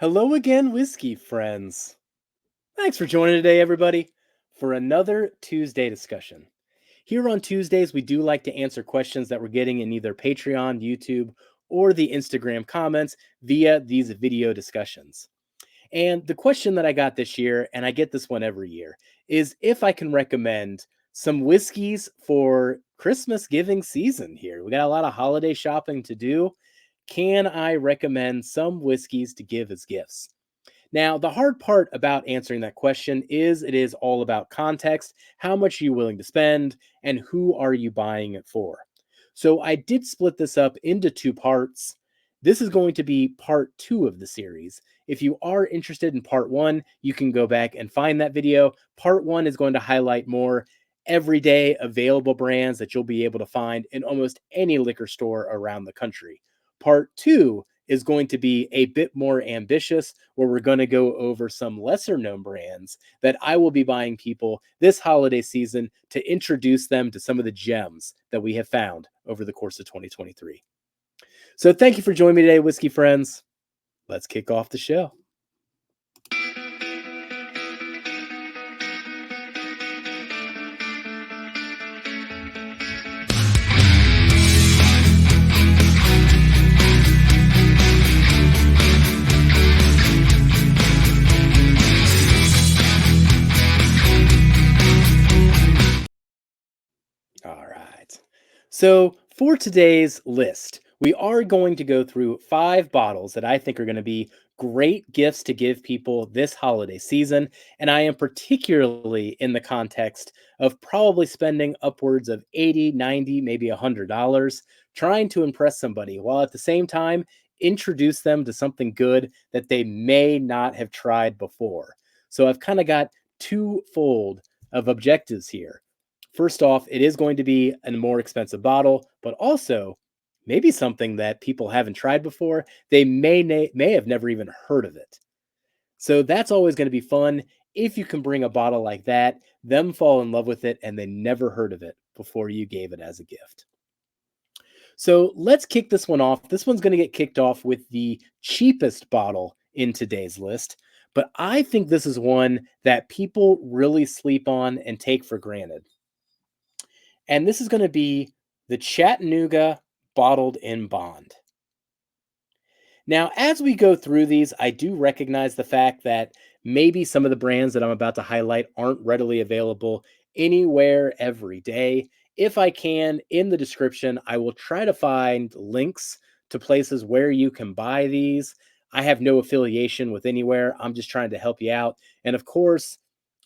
Hello again, whiskey friends. Thanks for joining today, everybody, for another Tuesday discussion. Here on Tuesdays, we do like to answer questions that we're getting in either Patreon, YouTube, or the Instagram comments via these video discussions. And the question that I got this year, and I get this one every year, is if I can recommend some whiskeys for Christmas giving season here. We got a lot of holiday shopping to do. Can I recommend some whiskeys to give as gifts? Now, the hard part about answering that question is it is all about context. How much are you willing to spend and who are you buying it for? So I did split this up into two parts. This is going to be part two of the series. If you are interested in part one, you can go back and find that video. Part one is going to highlight more everyday available brands that you'll be able to find in almost any liquor store around the country. Part two is going to be a bit more ambitious, where we're going to go over some lesser known brands that I will be buying people this holiday season to introduce them to some of the gems that we have found over the course of 2023. So thank you for joining me today, whiskey friends. Let's kick off the show. All right. So for today's list, we are going to go through 5 bottles that I think are going to be great gifts to give people this holiday season. And I am particularly in the context of probably spending upwards of 80, 90, maybe $100 trying to impress somebody while at the same time introduce them to something good that they may not have tried before. So I've kind of got twofold of objectives here. First off, it is going to be a more expensive bottle, but also maybe something that people haven't tried before. They may have never even heard of it. So that's always going to be fun. If you can bring a bottle like that, them fall in love with it and they never heard of it before you gave it as a gift. So let's kick this one off. This one's going to get kicked off with the cheapest bottle in today's list, but I think this is one that people really sleep on and take for granted. And this is going to be the Chattanooga Bottled in Bond. Now, as we go through these, I do recognize the fact that maybe some of the brands that I'm about to highlight aren't readily available anywhere every day. If I can, in the description, I will try to find links to places where you can buy these. I have no affiliation with anywhere. I'm just trying to help you out. And of course,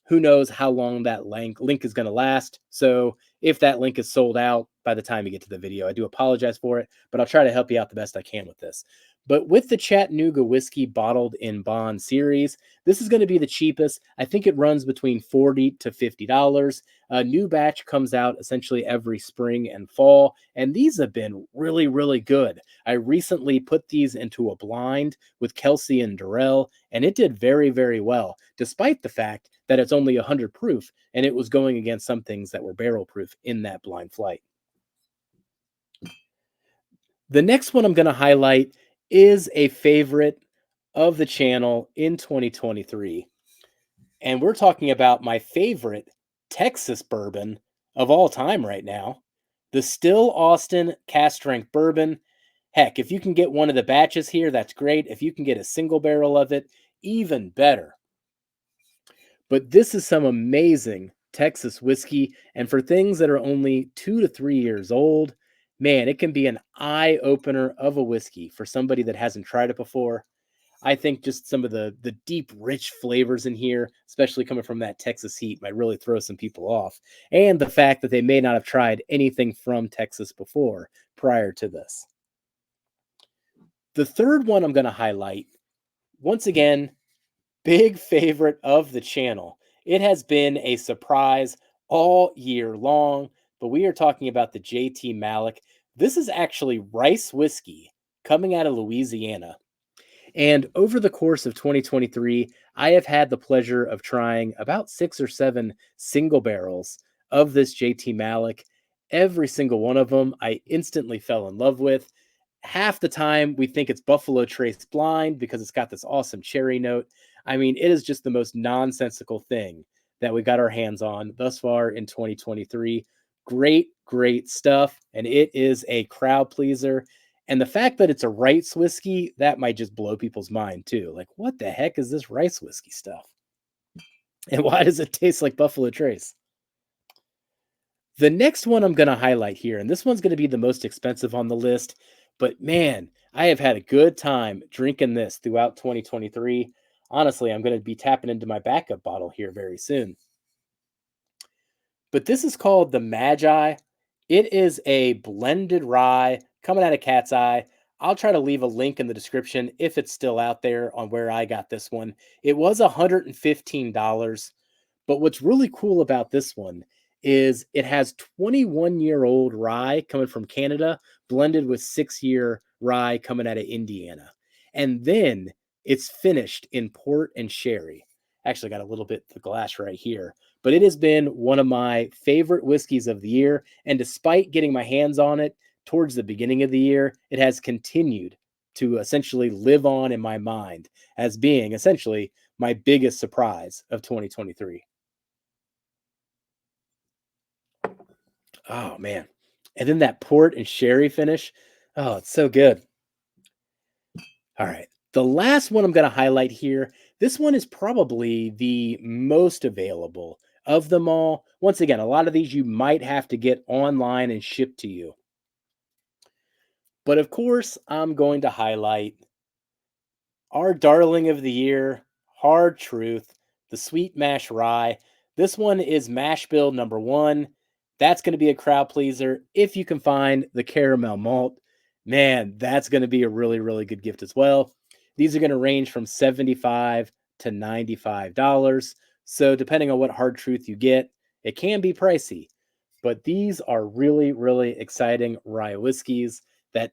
who knows how long that link is going to last. So if that link is sold out by the time you get to the video, I do apologize for it, but I'll try to help you out the best I can with this. But with the Chattanooga Whiskey Bottled in Bond series, this is going to be the cheapest. I think it runs between $40 to $50. A new batch comes out essentially every spring and fall, and these have been really, really good. I recently put these into a blind with Kelsey and Durrell, and it did very, very well, despite the fact that it's only 100 proof, and it was going against some things that were barrel proof in that blind flight. The next one I'm going to highlight is a favorite of the channel in 2023. And we're talking about my favorite Texas bourbon of all time right now, the Still Austin Cask Strength Bourbon. Heck, if you can get one of the batches here, that's great. If you can get a single barrel of it, even better. But this is some amazing Texas whiskey. And for things that are only 2 to 3 years old, man, it can be an eye opener of a whiskey for somebody that hasn't tried it before. I think just some of the deep, rich flavors in here, especially coming from that Texas heat, might really throw some people off. And the fact that they may not have tried anything from Texas before prior to this. The third one I'm going to highlight, once again, big favorite of the channel. It has been a surprise all year long, but we are talking about the JT Malik. This is actually rice whiskey coming out of Louisiana. And over the course of 2023, I have had the pleasure of trying about 6 or 7 single barrels of this JT Malik. Every single one of them I instantly fell in love with. half the time we think it's Buffalo Trace Blind because it's got this awesome cherry note. I mean, it is just the most nonsensical thing that we got our hands on thus far in 2023. Great, great stuff. And it is a crowd pleaser. And the fact that it's a rice whiskey, that might just blow people's mind too. Like, what the heck is this rice whiskey stuff? And why does it taste like Buffalo Trace? The next one I'm going to highlight here, and this one's going to be the most expensive on the list, but man, I have had a good time drinking this throughout 2023. Honestly, I'm going to be tapping into my backup bottle here very soon. But this is called the Magi. It is a blended rye coming out of Cat's Eye. I'll try to leave a link in the description if it's still out there on where I got this one. It was $115, but what's really cool about this one is it has 21-year-old rye coming from Canada, blended with 6-year rye coming out of Indiana. And then it's finished in port and sherry. Actually got a little bit of the glass right here, but it has been one of my favorite whiskeys of the year. And despite getting my hands on it towards the beginning of the year, it has continued to essentially live on in my mind as being essentially my biggest surprise of 2023. Oh, man. And then that port and sherry finish. Oh, it's so good. All right. The last one I'm going to highlight here, this one is probably the most available of them all. Once again, a lot of these you might have to get online and shipped to you. But of course, I'm going to highlight our darling of the year, Hard Truth, the Sweet Mash Rye. This one is mash bill number 1. That's going to be a crowd pleaser. If you can find the caramel malt, man, that's going to be a really, really good gift as well. These are going to range from $75 to $95. So depending on what Hard Truth you get, it can be pricey. But these are really, really exciting rye whiskeys that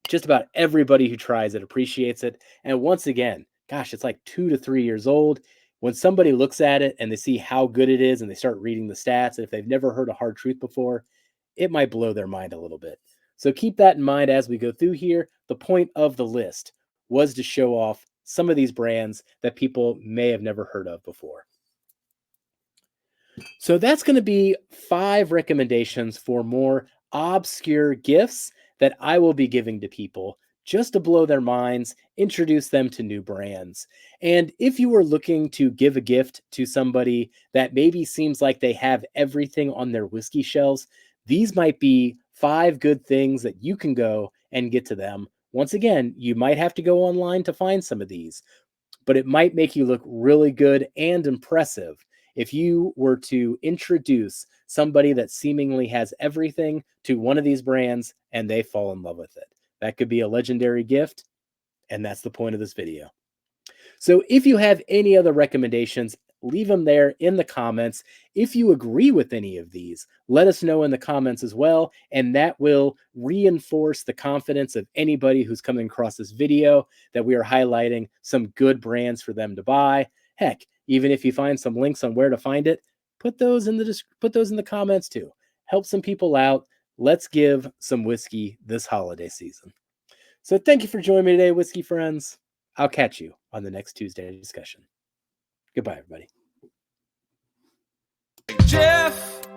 just about everybody who tries it appreciates it. And once again, gosh, it's like 2 to 3 years old. When somebody looks at it and they see how good it is and they start reading the stats, and if they've never heard of Hard Truth before, it might blow their mind a little bit. So keep that in mind as we go through here. The point of the list was to show off some of these brands that people may have never heard of before. So that's going to be 5 recommendations for more obscure gifts that I will be giving to people just to blow their minds, introduce them to new brands. And if you are looking to give a gift to somebody that maybe seems like they have everything on their whiskey shelves, these might be 5 good things that you can go and get to them. Once again, you might have to go online to find some of these, but it might make you look really good and impressive if you were to introduce somebody that seemingly has everything to one of these brands and they fall in love with it. That could be a legendary gift, and that's the point of this video. So if you have any other recommendations, leave them there in the comments. If you agree with any of these, let us know in the comments as well, and that will reinforce the confidence of anybody who's coming across this video that we are highlighting some good brands for them to buy. Heck, even if you find some links on where to find it, put those in the comments too. Help some people out. Let's give some whiskey this holiday season. So thank you for joining me today, whiskey friends. I'll catch you on the next Tuesday discussion. Goodbye, everybody. Jeff,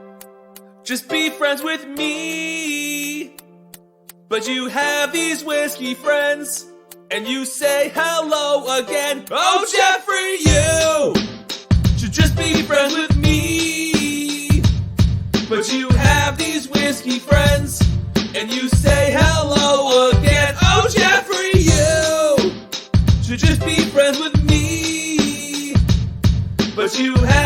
just be friends with me. But you have these whiskey friends, and you say hello again. Oh, Jeffrey, you should just be friends with me. But you have these whiskey friends, and you say hello again. Oh, Jeffrey, you should just be friends with me. But you have